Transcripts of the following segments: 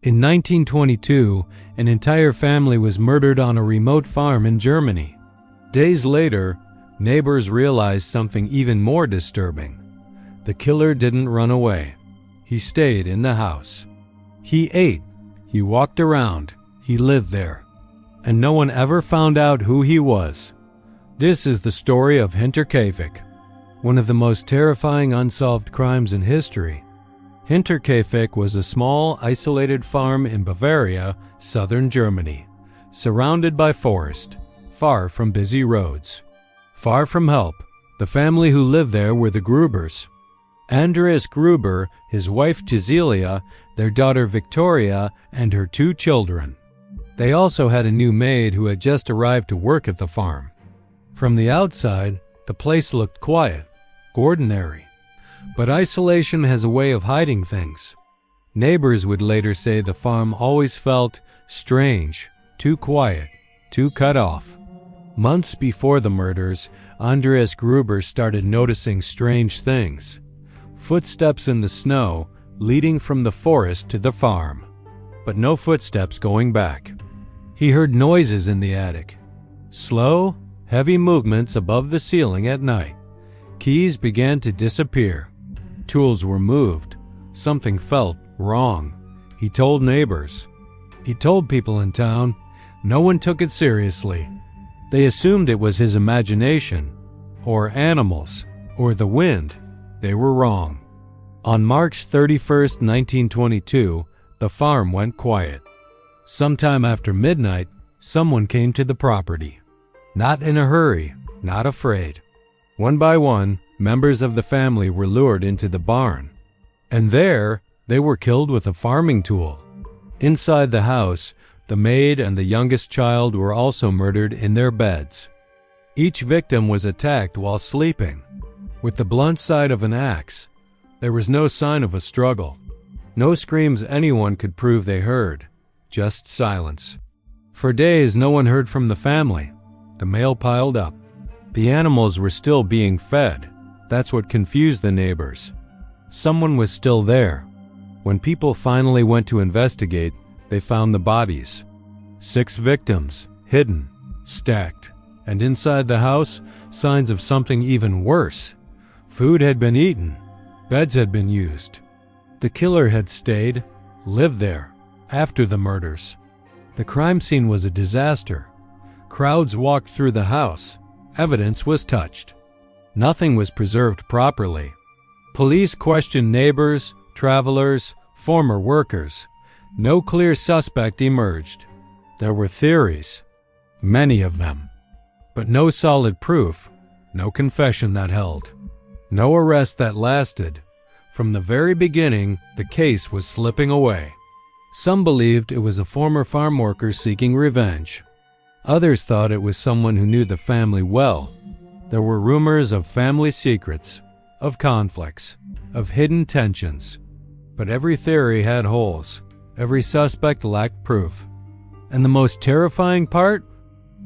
In 1922, an entire family was murdered on a remote farm in Germany. Days later, neighbors realized something even more disturbing. The killer didn't run away. He stayed in the house. He ate, he walked around, he lived there. And no one ever found out who he was. This is the story of Hinterkaifeck, one of the most terrifying unsolved crimes in history. Hinterkaifeck was a small, isolated farm in Bavaria, southern Germany, surrounded by forest, far from busy roads. Far from help, the family who lived there were the Grubers. Andreas Gruber, his wife Cecilia, their daughter Victoria, and her 2 children. They also had a new maid who had just arrived to work at the farm. From the outside, the place looked quiet, ordinary. But isolation has a way of hiding things. Neighbors would later say the farm always felt strange, too quiet, too cut off. Months before the murders, Andreas Gruber started noticing strange things. Footsteps in the snow leading from the forest to the farm, but no footsteps going back. He heard noises in the attic. Slow, heavy movements above the ceiling at night. Keys began to disappear. Tools were moved. Something felt wrong. He told neighbors. He told people in town. No one took it seriously. They assumed it was his imagination, or animals, or the wind. They were wrong. On March 31st, 1922, the farm went quiet. Sometime after midnight, someone came to the property. Not in a hurry, not afraid. One by one, members of the family were lured into the barn. And there, they were killed with a farming tool. Inside the house, the maid and the youngest child were also murdered in their beds. Each victim was attacked while sleeping, with the blunt side of an axe. There was no sign of a struggle. No screams anyone could prove they heard. Just silence. For days, no one heard from the family. The mail piled up. The animals were still being fed. That's what confused the neighbors. Someone was still there. When people finally went to investigate, they found the bodies. 6 victims, hidden, stacked, and inside the house, signs of something even worse. Food had been eaten. Beds had been used. The killer had stayed, lived there, after the murders. The crime scene was a disaster. Crowds walked through the house. Evidence was touched. Nothing was preserved properly. Police questioned neighbors, travelers, former workers. No clear suspect emerged. There were theories, many of them, but no solid proof, no confession that held, no arrest that lasted. From the very beginning, the case was slipping away. Some believed it was a former farm worker seeking revenge. Others thought it was someone who knew the family well. There were rumors of family secrets, of conflicts, of hidden tensions. But every theory had holes. Every suspect lacked proof. And the most terrifying part?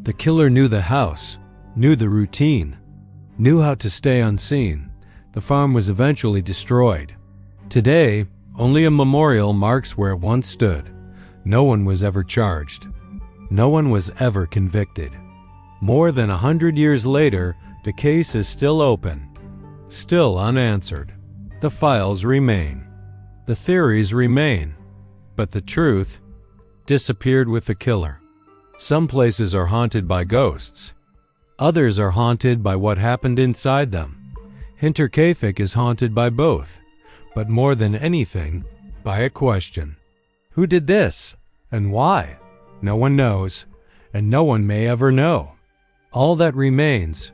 The killer knew the house, knew the routine, knew how to stay unseen. The farm was eventually destroyed. Today, only a memorial marks where it once stood. No one was ever charged. No one was ever convicted. More than 100 years later, the case is still open, still unanswered. The files remain. The theories remain. But the truth disappeared with the killer. Some places are haunted by ghosts. Others are haunted by what happened inside them. Hinterkaifeck is haunted by both, but more than anything, by a question. Who did this, and why? No one knows, and no one may ever know. All that remains